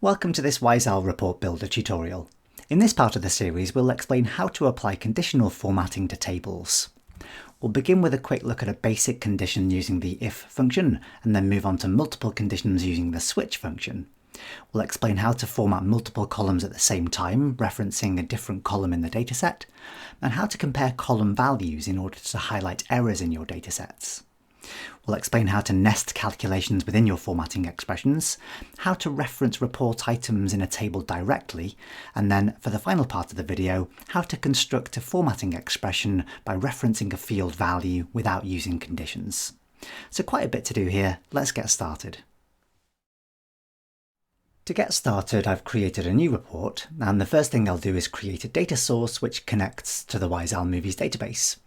Welcome to this WiseOwl Report Builder tutorial. In this part of the series, we'll explain how to apply conditional formatting to tables. We'll begin with a quick look at a basic condition using the if function, and then move on to multiple conditions using the switch function. We'll explain how to format multiple columns at the same time, referencing a different column in the dataset, and how to compare column values in order to highlight errors in your datasets. We'll explain how to nest calculations within your formatting expressions, how to reference report items in a table directly, and then, for the final part of the video, how to construct a formatting expression by referencing a field value without using conditions. So quite a bit to do here, let's get started. To get started, I've created a new report, and the first thing I'll do is create a data source which connects to the WiseOwl Movies database.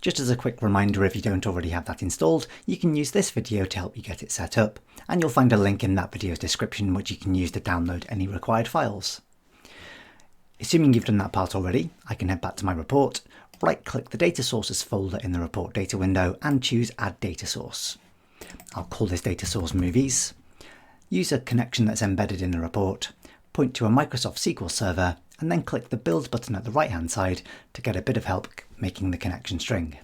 Just as a quick reminder, if you don't already have that installed, you can use this video to help you get it set up, and you'll find a link in that video's description which you can use to download any required files. Assuming you've done that part already, I can head back to my report, right-click the Data Sources folder in the Report Data window and choose Add Data Source. I'll call this data source Movies, use a connection that's embedded in the report, point to a Microsoft SQL server, and then click the Build button at the right-hand side to get a bit of help making the connection string.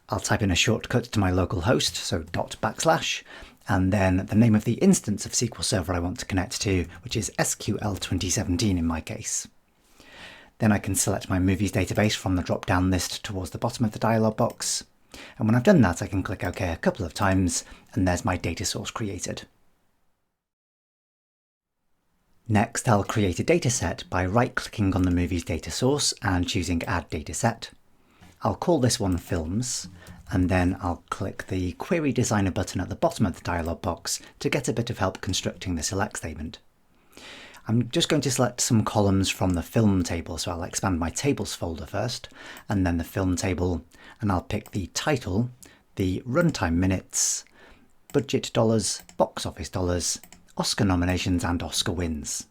I'll type in a shortcut to my local host, so // and then the name of the instance of SQL Server I want to connect to, which is SQL 2017 in my case. Then I can select my movies database from the drop-down list towards the bottom of the dialog box. And when I've done that, I can click OK a couple of times, and there's my data source created. Next, I'll create a dataset by right-clicking on the movie's data source and choosing Add Dataset. I'll call this one Films, and then I'll click the Query Designer button at the bottom of the dialog box to get a bit of help constructing the select statement. I'm just going to select some columns from the film table, so I'll expand my tables folder first, and then the film table, and I'll pick the title, the runtime minutes, budget dollars, box office dollars, Oscar nominations and Oscar wins.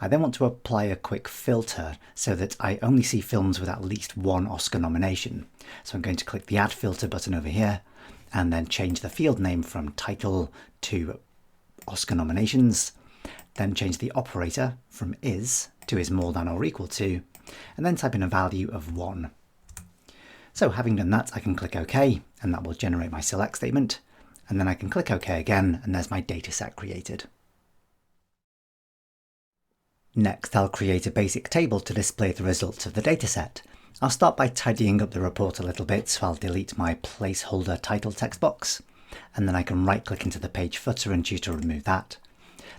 I then want to apply a quick filter so that I only see films with at least one Oscar nomination. So I'm going to click the Add Filter button over here and then change the field name from title to Oscar nominations, then change the operator from is to is more than or equal to, and then type in a value of 1. So having done that, I can click OK, and that will generate my select statement. And then I can click OK again, and there's my dataset created. Next, I'll create a basic table to display the results of the dataset. I'll start by tidying up the report a little bit, so I'll delete my placeholder title text box, and then I can right-click into the page footer and choose to remove that.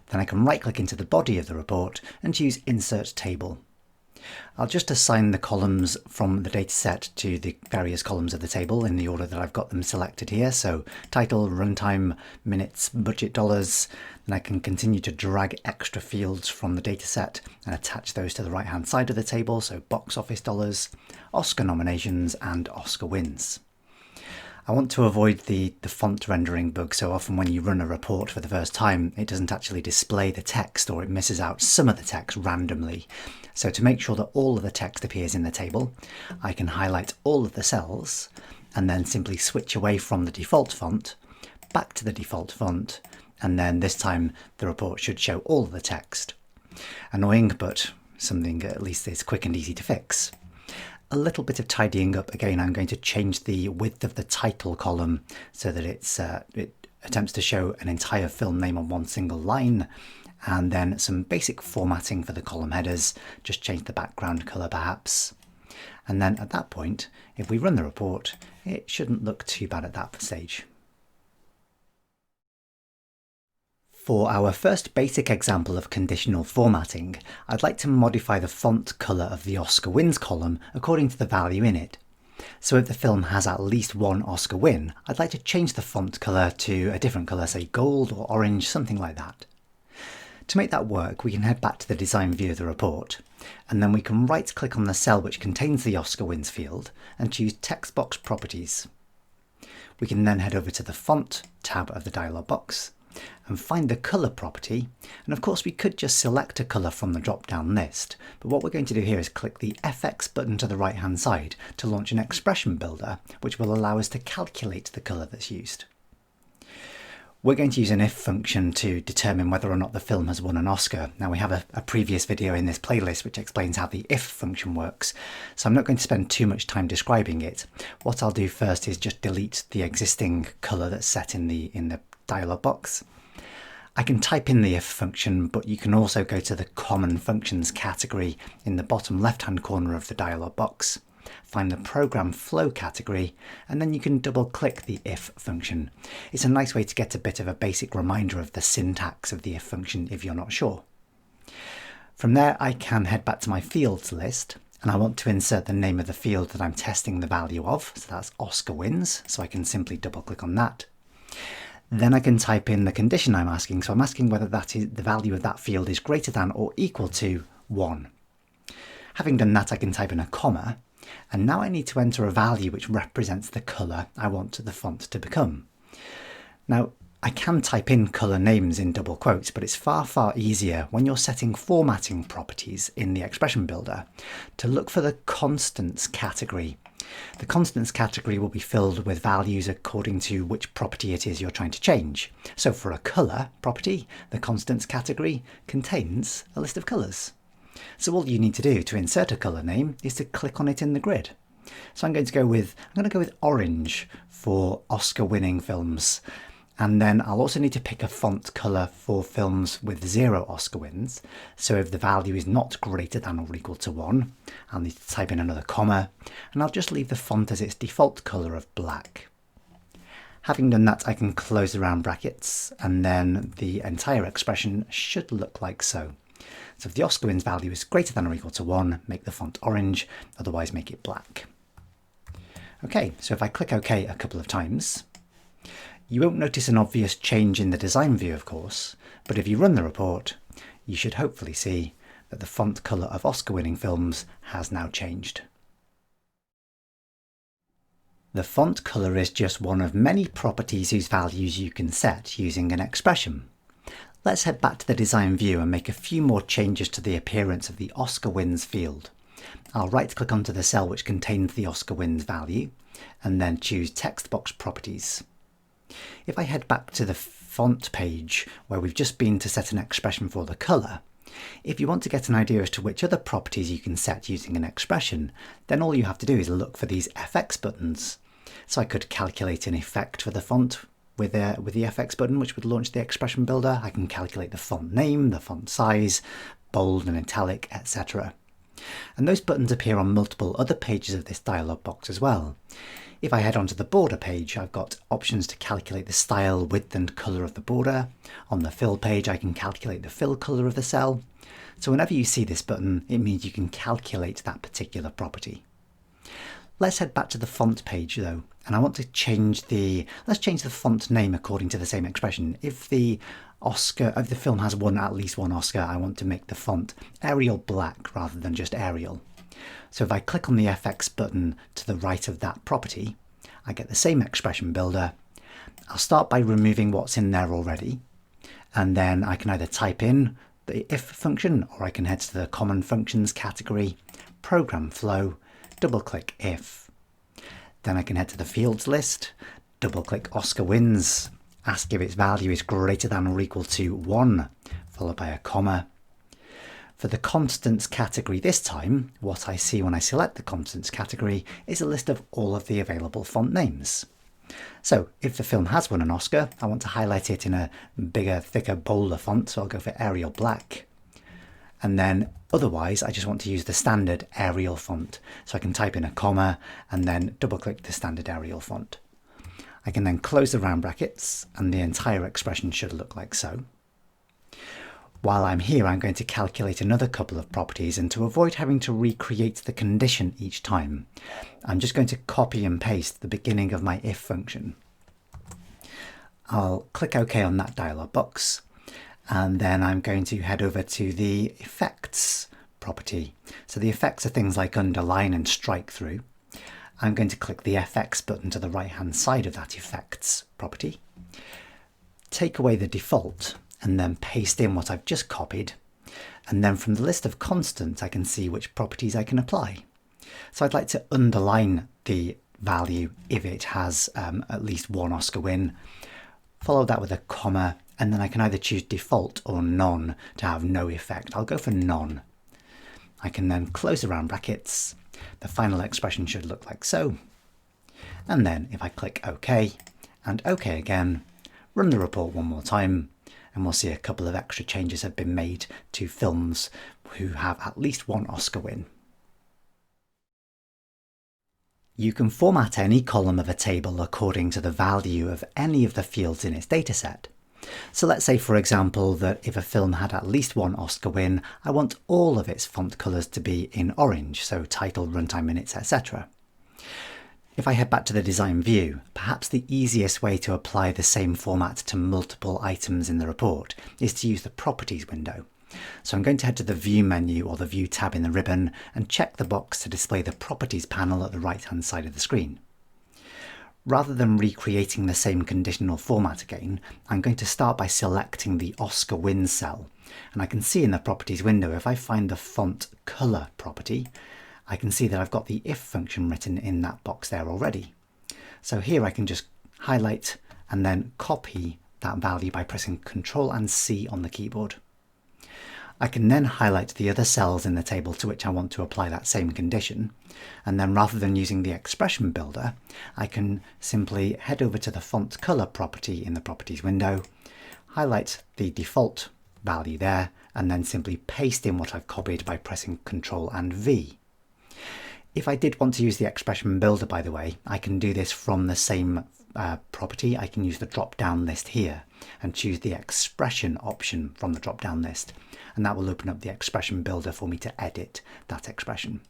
Then I can right-click into the body of the report and choose Insert Table. I'll just assign the columns from the dataset to the various columns of the table in the order that I've got them selected here. So title, runtime, minutes, budget dollars. Then I can continue to drag extra fields from the dataset and attach those to the right-hand side of the table. So box office dollars, Oscar nominations, and Oscar wins. I want to avoid the font rendering bug. So often when you run a report for the first time, it doesn't actually display the text, or it misses out some of the text randomly. So to make sure that all of the text appears in the table, I can highlight all of the cells and then simply switch away from the default font, back to the default font, and then this time the report should show all of the text. Annoying, but something at least is quick and easy to fix. A little bit of tidying up. Again, I'm going to change the width of the title column so that it attempts to show an entire film name on one single line, and then some basic formatting for the column headers. Just change the background color perhaps. And then at that point, if we run the report, it shouldn't look too bad at that stage. For our first basic example of conditional formatting, I'd like to modify the font colour of the Oscar wins column according to the value in it. So if the film has at least one Oscar win, I'd like to change the font colour to a different colour, say gold or orange, something like that. To make that work, we can head back to the design view of the report, and then we can right-click on the cell which contains the Oscar wins field and choose Text Box Properties. We can then head over to the Font tab of the dialog box and find the colour property, and of course we could just select a colour from the drop-down list, but what we're going to do here is click the FX button to the right-hand side to launch an expression builder which will allow us to calculate the colour that's used. We're going to use an if function to determine whether or not the film has won an Oscar. Now we have a previous video in this playlist which explains how the if function works, so I'm not going to spend too much time describing it. What I'll do first is just delete the existing colour that's set in the dialog box. I can type in the if function, but you can also go to the common functions category in the bottom left hand corner of the dialog box. Find the program flow category, and then you can double click the if function. It's a nice way to get a bit of a basic reminder of the syntax of the if function if you're not sure. From there I can head back to my fields list, and I want to insert the name of the field that I'm testing the value of, so that's Oscar wins, so I can simply double click on that. Then I can type in the condition I'm asking, so I'm asking whether that is the value of that field is greater than or equal to 1. Having done that, I can type in a comma, and now I need to enter a value which represents the colour I want the font to become. Now, I can type in colour names in double quotes, but it's far easier when you're setting formatting properties in the expression builder to look for the constants category. The constants category will be filled with values according to which property it is you're trying to change. So for a colour property, the constants category contains a list of colours. So all you need to do to insert a colour name is to click on it in the grid. So I'm going to go with orange for Oscar winning films. And then I'll also need to pick a font colour for films with 0 Oscar wins. So if the value is not greater than or equal to 1, I'll need to type in another comma, and I'll just leave the font as its default colour of black. Having done that, I can close the round brackets, and then the entire expression should look like so. So if the Oscar wins value is greater than or equal to 1, make the font orange, otherwise make it black. Okay, so if I click OK a couple of times, you won't notice an obvious change in the design view, of course, but if you run the report, you should hopefully see that the font colour of Oscar-winning films has now changed. The font colour is just one of many properties whose values you can set using an expression. Let's head back to the design view and make a few more changes to the appearance of the Oscar wins field. I'll right-click onto the cell which contains the Oscar wins value, and then choose text box properties. If I head back to the font page where we've just been to set an expression for the colour, if you want to get an idea as to which other properties you can set using an expression, then all you have to do is look for these FX buttons. So I could calculate an effect for the font with the FX button, which would launch the expression builder. I can calculate the font name, the font size, bold and italic, etc. And those buttons appear on multiple other pages of this dialog box as well. If I head onto the border page, I've got options to calculate the style, width and colour of the border. On the fill page, I can calculate the fill colour of the cell. So whenever you see this button, it means you can calculate that particular property. Let's head back to the font page though, and I want to let's change the font name according to the same expression. If the film has won at least one Oscar, I want to make the font Arial Black rather than just Arial. So if I click on the FX button to the right of that property, I get the same expression builder. I'll start by removing what's in there already, and then I can either type in the if function, or I can head to the common functions category, program flow, double click if. Then I can head to the fields list, double click Oscar wins, ask if its value is greater than or equal to 1, followed by a comma. For the constants category this time, what I see when I select the constants category is a list of all of the available font names. So if the film has won an Oscar, I want to highlight it in a bigger, thicker, bolder font, so I'll go for Arial Black. And then otherwise, I just want to use the standard Arial font. So I can type in a comma and then double click the standard Arial font. I can then close the round brackets and the entire expression should look like so. While I'm here, I'm going to calculate another couple of properties, and to avoid having to recreate the condition each time, I'm just going to copy and paste the beginning of my if function. I'll click OK on that dialog box, and then I'm going to head over to the effects property. So the effects are things like underline and strike through. I'm going to click the FX button to the right hand side of that effects property, take away the default, and then paste in what I've just copied. And then from the list of constants, I can see which properties I can apply. So I'd like to underline the value if it has at least one Oscar win. follow that with a comma, and then I can either choose default or none to have no effect. I'll go for none. I can then close the round brackets. The final expression should look like so. And then if I click OK and OK again, run the report one more time, and we'll see a couple of extra changes have been made to films who have at least one Oscar win. You can format any column of a table according to the value of any of the fields in its dataset. So let's say, for example, that if a film had at least one Oscar win, I want all of its font colours to be in orange, so title, runtime minutes, etc. If I head back to the design view, perhaps the easiest way to apply the same format to multiple items in the report is to use the Properties window. So I'm going to head to the View menu or the View tab in the ribbon and check the box to display the Properties panel at the right-hand side of the screen. Rather than recreating the same conditional format again, I'm going to start by selecting the Oscar win cell. And I can see in the Properties window, if I find the font colour property, I can see that I've got the if function written in that box there already. So here I can just highlight and then copy that value by pressing Ctrl and C on the keyboard. I can then highlight the other cells in the table to which I want to apply that same condition, and then rather than using the expression builder, I can simply head over to the font color property in the Properties window, highlight the default value there, and then simply paste in what I've copied by pressing Ctrl and V. If I did want to use the expression builder, by the way, I can do this from the same property. I can use the drop-down list here and choose the expression option from the drop-down list, and that will open up the expression builder for me to edit that expression.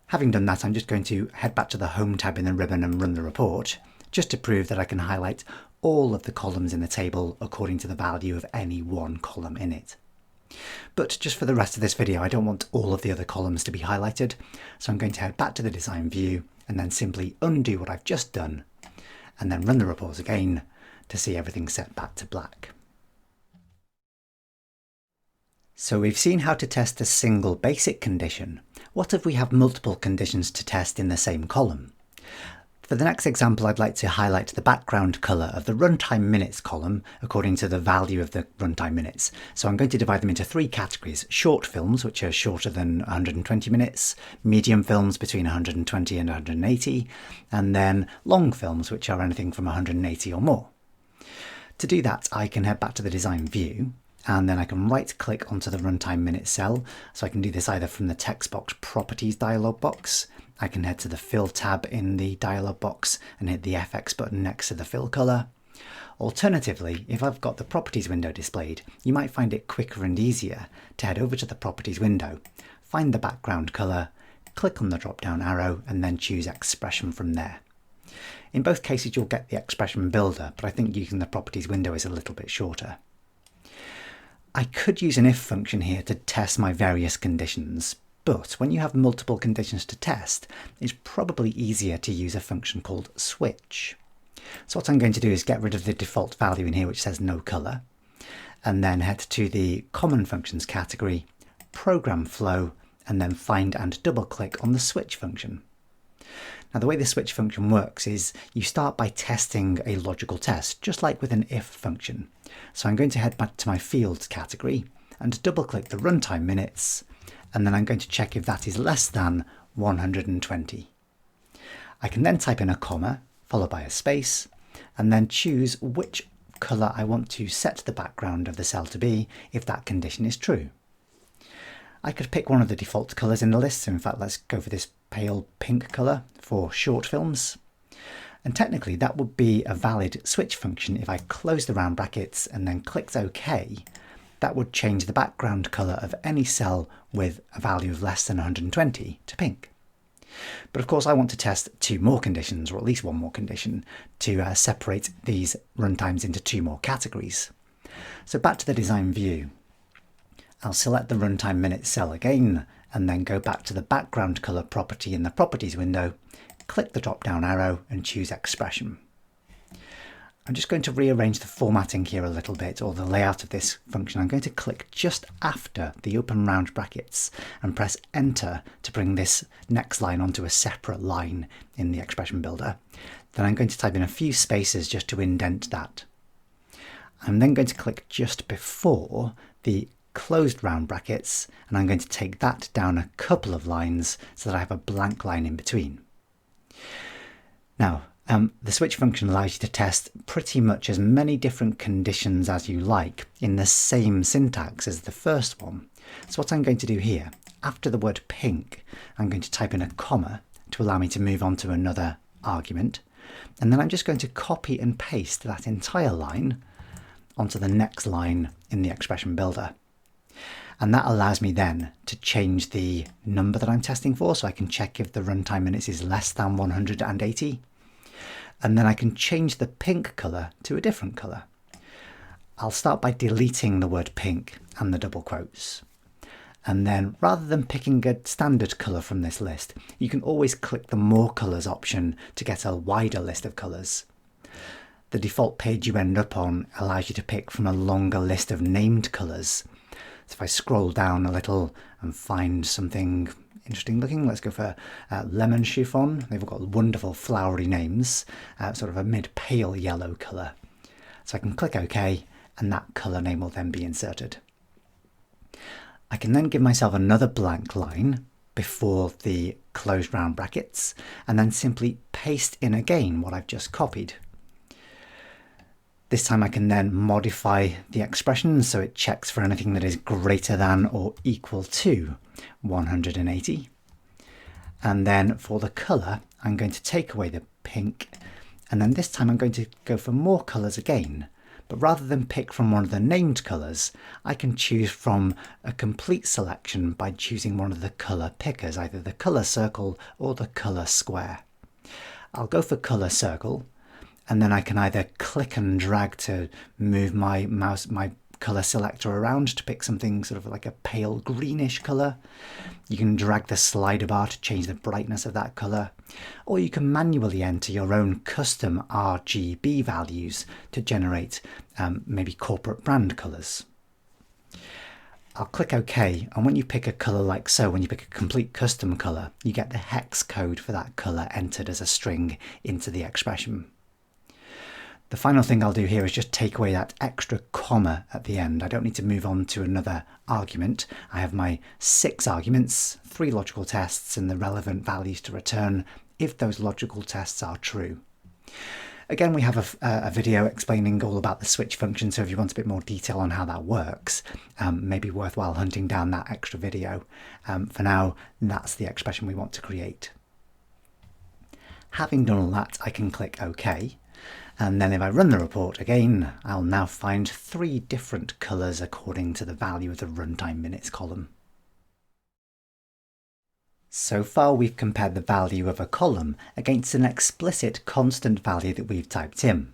Having done that, I'm just going to head back to the Home tab in the ribbon and run the report, just to prove that I can highlight all of the columns in the table according to the value of any one column in it. But just for the rest of this video, I don't want all of the other columns to be highlighted, so I'm going to head back to the design view and then simply undo what I've just done, and then run the report again to see everything set back to black. So we've seen how to test a single basic condition. What if we have multiple conditions to test in the same column? For the next example, I'd like to highlight the background colour of the runtime minutes column according to the value of the runtime minutes. So I'm going to divide them into three categories: short films, which are shorter than 120 minutes, medium films between 120 and 180, and then long films, which are anything from 180 or more. To do that, I can head back to the design view, and then I can right click onto the runtime minutes cell. So I can do this either from the text box properties dialog box. I can head to the fill tab in the dialog box and hit the FX button next to the fill colour. Alternatively, if I've got the properties window displayed, you might find it quicker and easier to head over to the properties window, find the background colour, click on the drop down arrow, and then choose expression from there. In both cases you'll get the expression builder, but I think using the properties window is a little bit shorter. I could use an if function here to test my various conditions, but when you have multiple conditions to test, it's probably easier to use a function called switch. So what I'm going to do is get rid of the default value in here which says no colour, and then head to the common functions category, program flow, and then find and double click on the switch function. Now the way the switch function works is you start by testing a logical test, just like with an if function. So I'm going to head back to my fields category and double click the runtime minutes, and then I'm going to check if that is less than 120. I can then type in a comma followed by a space and then choose which colour I want to set the background of the cell to be if that condition is true. I could pick one of the default colours in the list, so in fact let's go for this pale pink colour for short films. And technically that would be a valid switch function if I closed the round brackets and then clicked OK. That would change the background colour of any cell with a value of less than 120 to pink. But of course I want to test two more conditions, or at least one more condition, to separate these runtimes into two more categories. So back to the design view. I'll select the runtime minutes cell again, and then go back to the background colour property in the properties window, click the drop down arrow and choose expression. I'm just going to rearrange the formatting here a little bit, or the layout of this function. I'm going to click just after the open round brackets and press enter to bring this next line onto a separate line in the expression builder. Then I'm going to type in a few spaces just to indent that. I'm then going to click just before the closed round brackets, and I'm going to take that down a couple of lines so that I have a blank line in between. Now, the switch function allows you to test pretty much as many different conditions as you like in the same syntax as the first one. So what I'm going to do here, after the word pink, I'm going to type in a comma to allow me to move on to another argument. And then I'm just going to copy and paste that entire line onto the next line in the expression builder. And that allows me then to change the number that I'm testing for, so I can check if the runtime minutes is less than 180. And then I can change the pink colour to a different colour. I'll start by deleting the word pink and the double quotes. And then rather than picking a standard colour from this list, you can always click the More Colours option to get a wider list of colours. The default page you end up on allows you to pick from a longer list of named colours. So if I scroll down a little and find something interesting looking, let's go for lemon chiffon. They've got wonderful flowery names, sort of a mid-pale yellow colour. So I can click OK, and that colour name will then be inserted. I can then give myself another blank line before the closed round brackets, and then simply paste in again what I've just copied. This time I can then modify the expression so it checks for anything that is greater than or equal to 180. And then for the colour, I'm going to take away the pink, and then this time I'm going to go for more colours again. But rather than pick from one of the named colours, I can choose from a complete selection by choosing one of the colour pickers, either the colour circle or the colour square. I'll go for colour circle, and then I can either click and drag to move my colour selector around to pick something sort of like a pale greenish colour. You can drag the slider bar to change the brightness of that colour, or you can manually enter your own custom RGB values to generate maybe corporate brand colours. I'll click OK, and when you pick a colour like so, when you pick a complete custom colour, you get the hex code for that colour entered as a string into the expression. The final thing I'll do here is just take away that extra comma at the end. I don't need to move on to another argument. I have my 6 arguments, 3 logical tests, and the relevant values to return if those logical tests are true. Again, we have a video explaining all about the switch function, so if you want a bit more detail on how that works, maybe worthwhile hunting down that extra video. For now, that's the expression we want to create. Having done all that, I can click OK. And then if I run the report again, I'll now find 3 different colours according to the value of the runtime minutes column. So far we've compared the value of a column against an explicit constant value that we've typed in.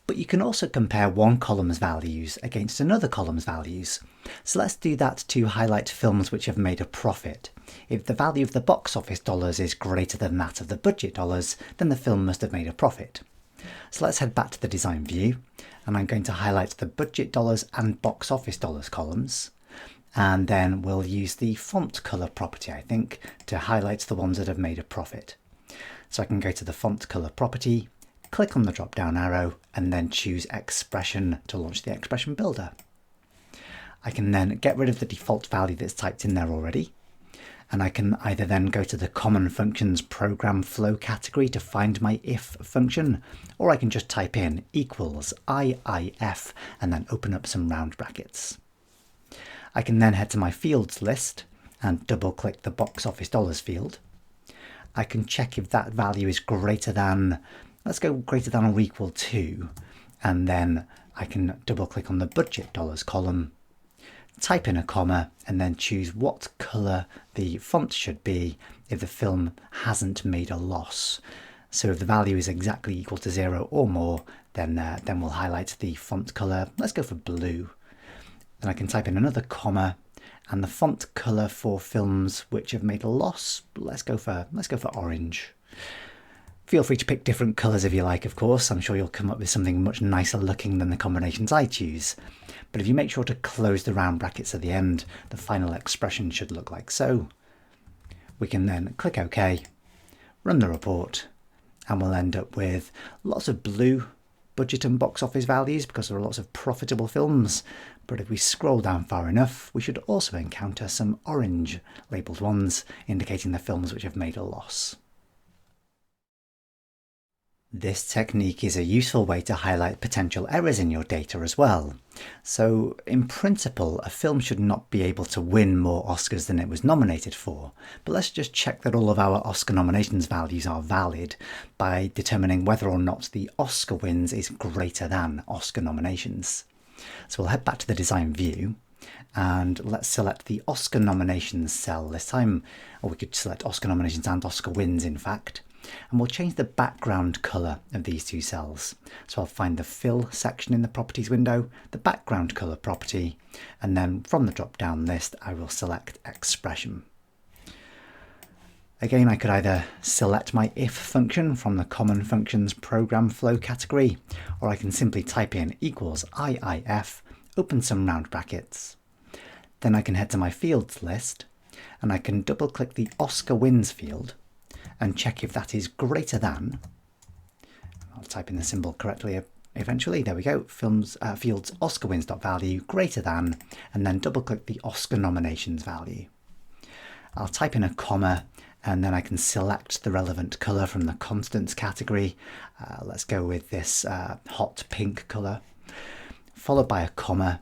But you can also compare one column's values against another column's values. So let's do that to highlight films which have made a profit. If the value of the box office dollars is greater than that of the budget dollars, then the film must have made a profit. So let's head back to the design view, and I'm going to highlight the budget dollars and box office dollars columns, and then we'll use the font color property, I think, to highlight the ones that have made a profit. So I can go to the font color property, click on the drop down arrow, and then choose expression to launch the expression builder. I can then get rid of the default value that's typed in there already, and I can either then go to the Common Functions Program Flow category to find my if function, or I can just type in equals IIF and then open up some round brackets. I can then head to my fields list and double click the box office dollars field. I can check if that value is greater than, let's go greater than or equal to, and then I can double click on the budget dollars column, type in a comma, and then choose what colour the font should be if the film hasn't made a loss. So if the value is exactly equal to 0 or more, then we'll highlight the font colour. Let's go for blue. Then I can type in another comma, and the font colour for films which have made a loss, let's go for orange. Feel free to pick different colours if you like, of course. I'm sure you'll come up with something much nicer looking than the combinations I choose. But if you make sure to close the round brackets at the end, the final expression should look like so. We can then click OK, run the report, and we'll end up with lots of blue, budget and box office values because there are lots of profitable films, but if we scroll down far enough, we should also encounter some orange labelled ones, indicating the films which have made a loss. This technique is a useful way to highlight potential errors in your data as well. So, in principle, a film should not be able to win more Oscars than it was nominated for, but let's just check that all of our Oscar nominations values are valid by determining whether or not the Oscar wins is greater than Oscar nominations. So we'll head back to the design view and let's select the Oscar nominations cell this time, or we could select Oscar nominations and Oscar wins in fact. And we'll change the background colour of these two cells. So I'll find the fill section in the properties window, the background colour property, and then from the drop down list I will select expression. Again, I could either select my if function from the common functions program flow category, or I can simply type in equals Iif, open some round brackets. Then I can head to my fields list and I can double click the Oscar wins field and check if that is greater than, I'll type in the symbol correctly eventually, there we go, fields Oscar wins.value greater than, and then double click the Oscar nominations value. I'll type in a comma and then I can select the relevant colour from the constants category. Let's go with this hot pink colour, followed by a comma,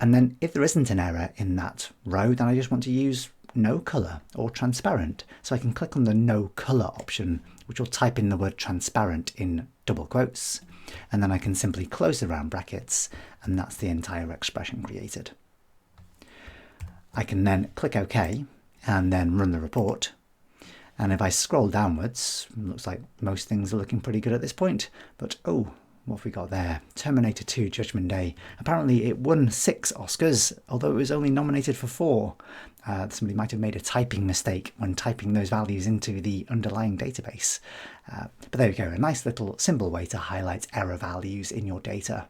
and then if there isn't an error in that row, then I just want to use no colour or transparent. So I can click on the no colour option, which will type in the word transparent in double quotes, and then I can simply close the round brackets, and that's the entire expression created. I can then click OK and then run the report. And if I scroll downwards, looks like most things are looking pretty good at this point, but oh, what have we got there? Terminator 2 Judgment Day. Apparently it won 6 Oscars, although it was only nominated for 4. Somebody might have made a typing mistake when typing those values into the underlying database. But there we go, a nice little simple way to highlight error values in your data.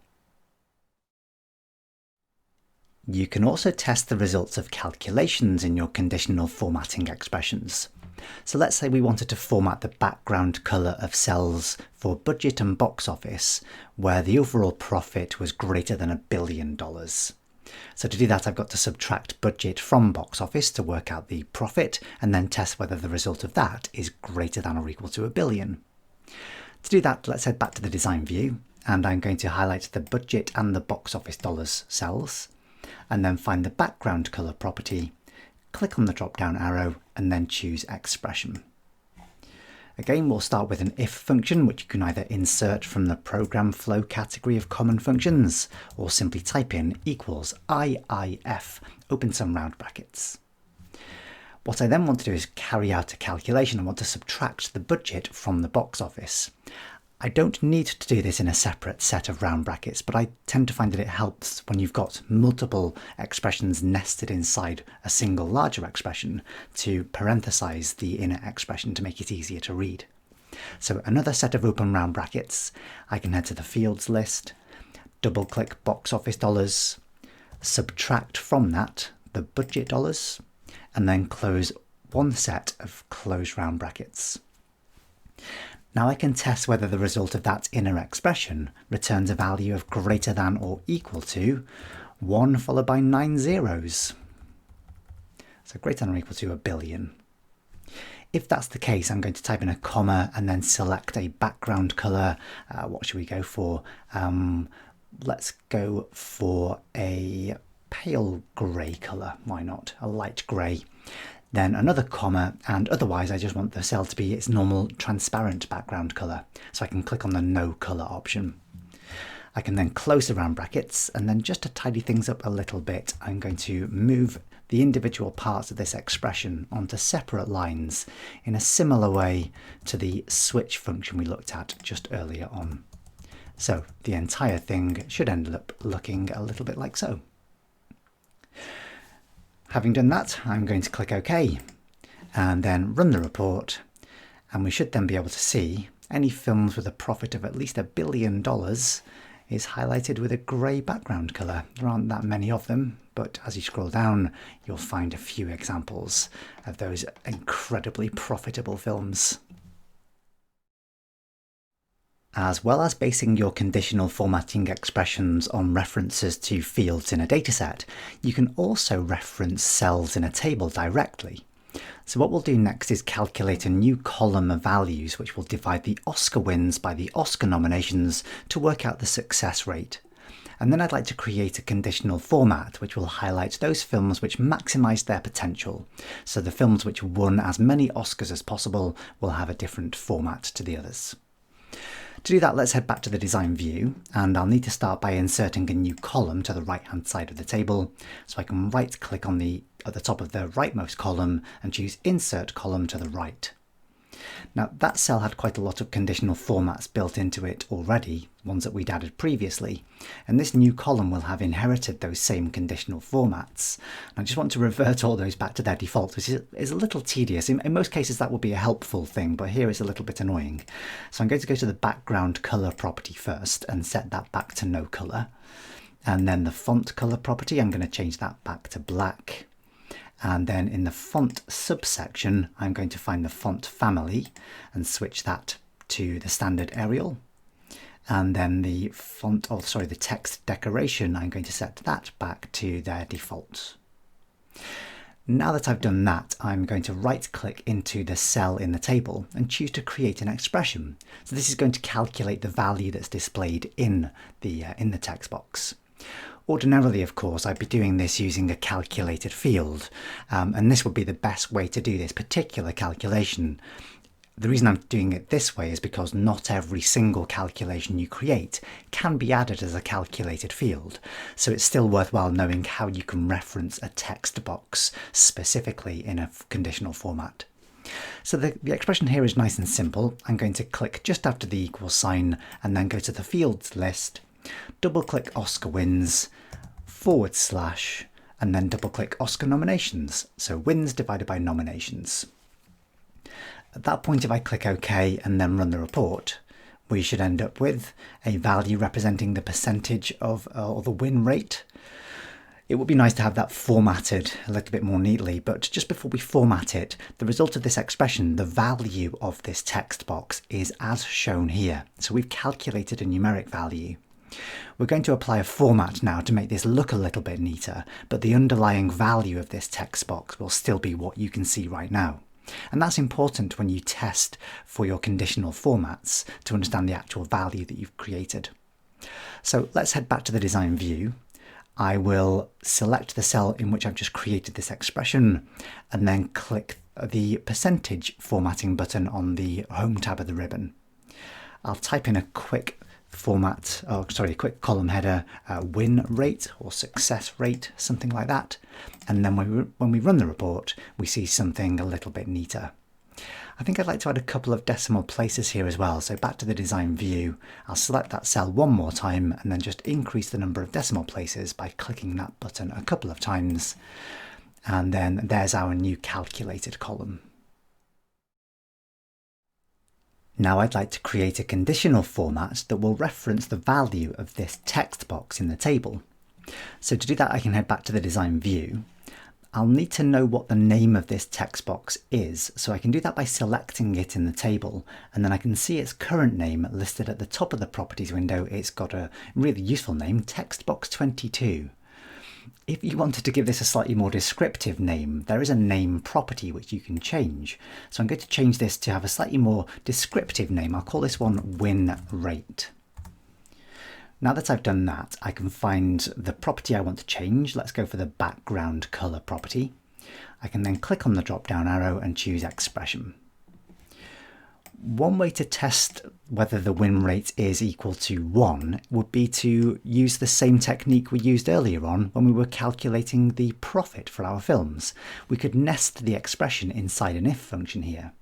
You can also test the results of calculations in your conditional formatting expressions. So let's say we wanted to format the background colour of cells for budget and box office, where the overall profit was greater than $1 billion. So to do that, I've got to subtract budget from box office to work out the profit, and then test whether the result of that is greater than or equal to $1 billion. To do that, let's head back to the design view, and I'm going to highlight the budget and the box office dollars cells, and then find the background colour property, click on the drop down arrow, and then choose expression. Again, we'll start with an if function, which you can either insert from the program flow category of common functions, or simply type in equals Iif, open some round brackets. What I then want to do is carry out a calculation. I want to subtract the budget from the box office. I don't need to do this in a separate set of round brackets, but I tend to find that it helps when you've got multiple expressions nested inside a single larger expression to parenthesize the inner expression to make it easier to read. So another set of open round brackets, I can head to the fields list, double click box office dollars, subtract from that the budget dollars, and then close one set of closed round brackets. Now I can test whether the result of that inner expression returns a value of greater than or equal to 1 followed by 9 zeros. So greater than or equal to $1 billion. If that's the case, I'm going to type in a comma and then select a background colour. What should we go for? Let's go for a pale grey colour. Why not? A light grey. Then another comma, and otherwise I just want the cell to be its normal transparent background colour. So I can click on the no colour option. I can then close the round brackets, and then just to tidy things up a little bit, I'm going to move the individual parts of this expression onto separate lines in a similar way to the switch function we looked at just earlier on. So the entire thing should end up looking a little bit like so. Having done that, I'm going to click OK and then run the report, and we should then be able to see any films with a profit of at least $1 billion is highlighted with a grey background colour. There aren't that many of them, but as you scroll down, you'll find a few examples of those incredibly profitable films. As well as basing your conditional formatting expressions on references to fields in a dataset, you can also reference cells in a table directly. So what we'll do next is calculate a new column of values which will divide the Oscar wins by the Oscar nominations to work out the success rate. And then I'd like to create a conditional format which will highlight those films which maximise their potential. So the films which won as many Oscars as possible will have a different format to the others. To do that, let's head back to the design view, and I'll need to start by inserting a new column to the right hand side of the table. So I can right click on at the top of the rightmost column and choose Insert Column to the right. Now that cell had quite a lot of conditional formats built into it already, ones that we'd added previously, and this new column will have inherited those same conditional formats. And I just want to revert all those back to their default, which is a little tedious. In most cases that would be a helpful thing, but here it's a little bit annoying. So I'm going to go to the background colour property first and set that back to no colour. And then the font colour property, I'm going to change that back to black. And then in the font subsection, I'm going to find the font family and switch that to the standard Arial. And then the the text decoration, I'm going to set that back to their default. Now that I've done that, I'm going to right click into the cell in the table and choose to create an expression. So this is going to calculate the value that's displayed in the text box. Ordinarily, of course, I'd be doing this using a calculated field, and this would be the best way to do this particular calculation. The reason I'm doing it this way is because not every single calculation you create can be added as a calculated field, so it's still worthwhile knowing how you can reference a text box specifically in a conditional format. So the expression here is nice and simple. I'm going to click just after the equal sign and then go to the fields list, double click Oscar wins, / and then double click Oscar nominations. So wins divided by nominations. At that point, if I click OK and then run the report, we should end up with a value representing the percentage of or the win rate. It would be nice to have that formatted a little bit more neatly, but just before we format it, the result of this expression, the value of this text box, is as shown here. So we've calculated a numeric value. We're going to apply a format now to make this look a little bit neater, but the underlying value of this text box will still be what you can see right now. And that's important when you test for your conditional formats to understand the actual value that you've created. So let's head back to the design view. I will select the cell in which I've just created this expression and then click the percentage formatting button on the home tab of the ribbon. I'll type in a quick quick column header, win rate or success rate, something like that. And then when we run the report, we see something a little bit neater. I think I'd like to add a couple of decimal places here as well. So back to the design view, I'll select that cell one more time and then just increase the number of decimal places by clicking that button a couple of times. And then there's our new calculated column. Now I'd like to create a conditional format that will reference the value of this text box in the table. So to do that, I can head back to the design view. I'll need to know what the name of this text box is, so I can do that by selecting it in the table, and then I can see its current name listed at the top of the properties window. It's got a really useful name, textbox22. If you wanted to give this a slightly more descriptive name, there is a name property which you can change. So I'm going to change this to have a slightly more descriptive name. I'll call this one win rate. Now that I've done that, I can find the property I want to change. Let's go for the background color property. I can then click on the drop down arrow and choose expression. One way to test whether the win rate is equal to 1 would be to use the same technique we used earlier on when we were calculating the profit for our films. We could nest the expression inside an if function here.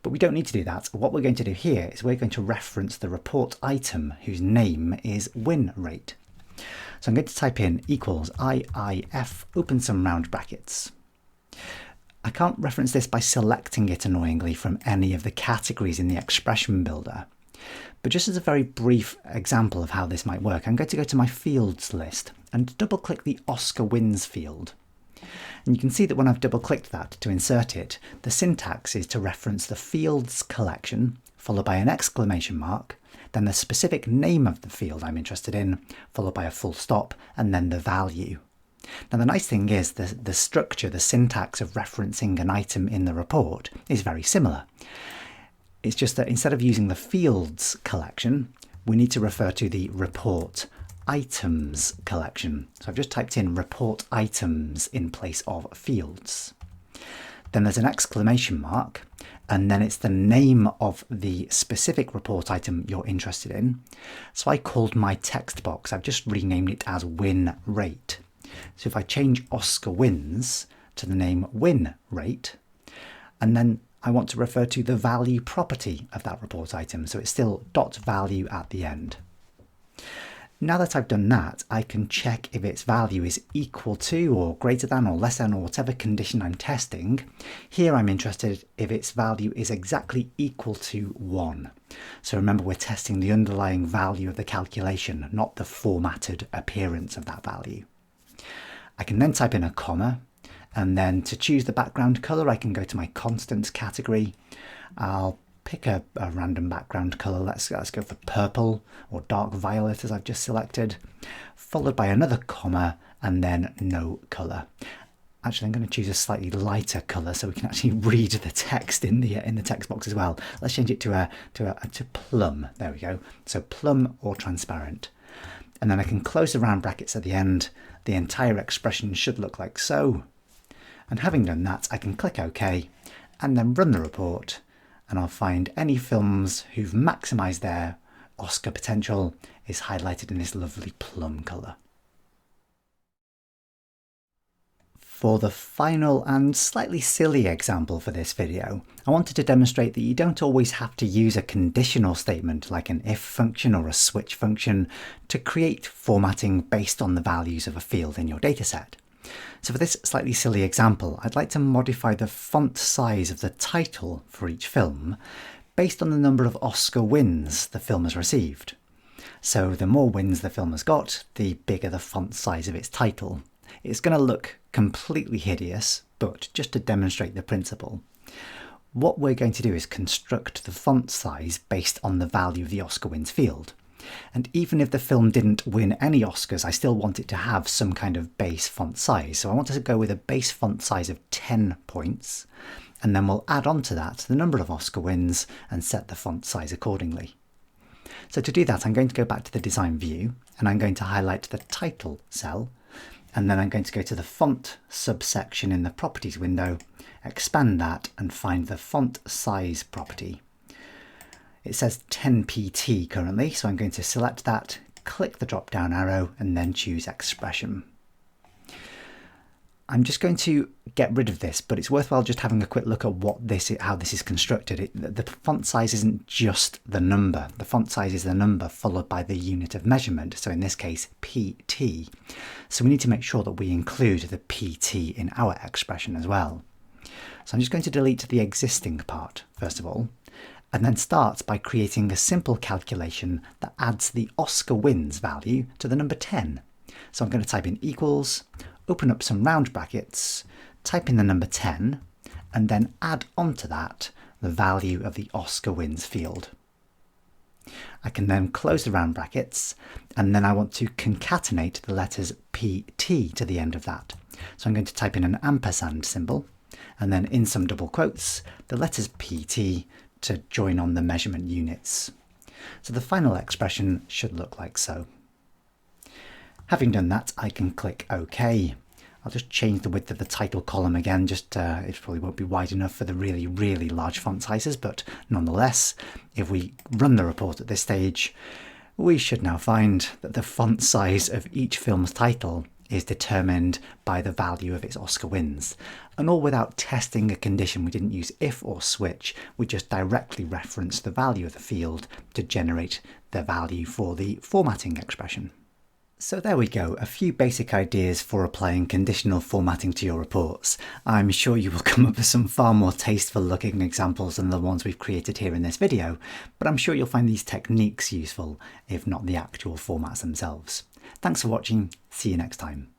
But we don't need to do that. What we're going to do here is we're going to reference the report item whose name is win rate. So I'm going to type in equals IIF, open some round brackets. I can't reference this by selecting it annoyingly from any of the categories in the expression builder. But just as a very brief example of how this might work, I'm going to go to my fields list and double click the Oscar wins field. And you can see that when I've double clicked that to insert it, the syntax is to reference the fields collection, followed by an exclamation mark, then the specific name of the field I'm interested in, followed by a full stop, and then the value. Now the nice thing is the structure, the syntax of referencing an item in the report is very similar. It's just that instead of using the fields collection, we need to refer to the report items collection. So I've just typed in report items in place of fields. Then there's an exclamation mark, and then it's the name of the specific report item you're interested in. So I called my text box, I've just renamed it as win rate. So if I change Oscar wins to the name win rate, and then I want to refer to the value property of that report item, so it's still .value at the end. Now that I've done that, I can check if its value is equal to or greater than or less than or whatever condition I'm testing. Here I'm interested if its value is exactly equal to 1. So remember, we're testing the underlying value of the calculation, not the formatted appearance of that value. I can then type in a comma, and then to choose the background colour I can go to my constants category. I'll pick a random background colour, let's go for purple or dark violet as I've just selected, followed by another comma and then no colour. Actually, I'm going to choose a slightly lighter colour so we can actually read the text in the text box as well. Let's change it to plum. There we go. So plum or transparent. And then I can close the round brackets at the end. The entire expression should look like so. And having done that, I can click OK and then run the report, and I'll find any films who've maximised their Oscar potential is highlighted in this lovely plum colour. For the final and slightly silly example for this video, I wanted to demonstrate that you don't always have to use a conditional statement like an if function or a switch function to create formatting based on the values of a field in your dataset. So for this slightly silly example, I'd like to modify the font size of the title for each film based on the number of Oscar wins the film has received. So the more wins the film has got, the bigger the font size of its title. It's going to look completely hideous, but just to demonstrate the principle, what we're going to do is construct the font size based on the value of the Oscar wins field. And even if the film didn't win any Oscars, I still want it to have some kind of base font size. So I want to go with a base font size of 10 points, and then we'll add on to that the number of Oscar wins and set the font size accordingly. So to do that, I'm going to go back to the design view, and I'm going to highlight the title cell, and then I'm going to go to the font subsection in the properties window, expand that and find the font size property. It says 10 pt currently, so I'm going to select that, click the drop down arrow and then choose expression. I'm just going to get rid of this, but it's worthwhile just having a quick look at how this is constructed. The font size isn't just the number. The font size is the number followed by the unit of measurement, so in this case pt. So we need to make sure that we include the pt in our expression as well. So I'm just going to delete the existing part first of all, and then start by creating a simple calculation that adds the Oscar wins value to the number 10. So I'm going to type in equals, open up some round brackets, type in the number 10, and then add onto that the value of the Oscar wins field. I can then close the round brackets, and then I want to concatenate the letters PT to the end of that. So I'm going to type in an ampersand symbol, and then in some double quotes, the letters PT to join on the measurement units. So the final expression should look like so. Having done that, I can click OK. I'll just change the width of the title column again, it probably won't be wide enough for the really, really large font sizes, but nonetheless, if we run the report at this stage, we should now find that the font size of each film's title is determined by the value of its Oscar wins. And all without testing a condition. We didn't use if or switch, we just directly referenced the value of the field to generate the value for the formatting expression. So there we go, a few basic ideas for applying conditional formatting to your reports. I'm sure you will come up with some far more tasteful looking examples than the ones we've created here in this video, but I'm sure you'll find these techniques useful, if not the actual formats themselves. Thanks for watching, see you next time.